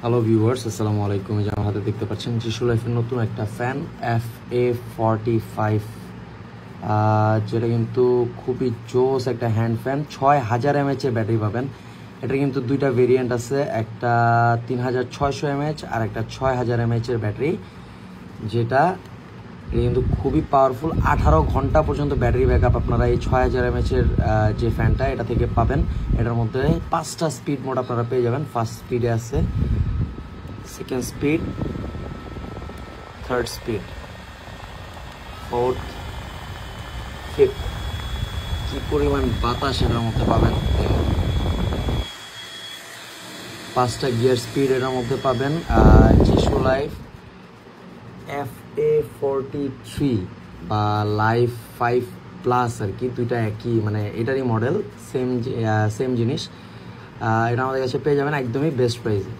Hello viewers, আসসালামু আলাইকুম। এই যে আমার হাতে দেখতে পাচ্ছেন জিশু লাইফের নতুন একটা ফ্যান FA45, যেটা কিন্তু খুবই জোস একটা হ্যান্ড ফ্যান। 6000 mAh এর ব্যাটারি পাবেন। এটা কিন্তু দুইটা ভেরিয়েন্ট আছে, একটা 3600 mAh আর একটা 6000 mAh এর ব্যাটারি, যেটা এটা কিন্তু খুবই পাওয়ারফুল। 18 ঘন্টা পর্যন্ত ব্যাটারি ব্যাকআপ আপনারা এই 6000 mAh এর যে ফ্যানটা এটা থেকে পাবেন। এটার মধ্যে 5টা স্পিড মোড আপনারা পেয়ে যাবেন। ফার্স্ট স্পিডে আছে, second speed, third speed, fourth, fifth. কি পরিমাণ বাতাস এটার মধ্যে পাবেন। 5টা গিয়ার স্পিড এটার মধ্যে পাবেন। জিশু লাইফ FA43 বা লাইফ 5+ আর কি, দুইটা একই, মানে এটারই মডেল, সেম জিনিস। এটা আমাদের কাছে পেয়ে যাবেন একদমই বেস্ট প্রাইসে।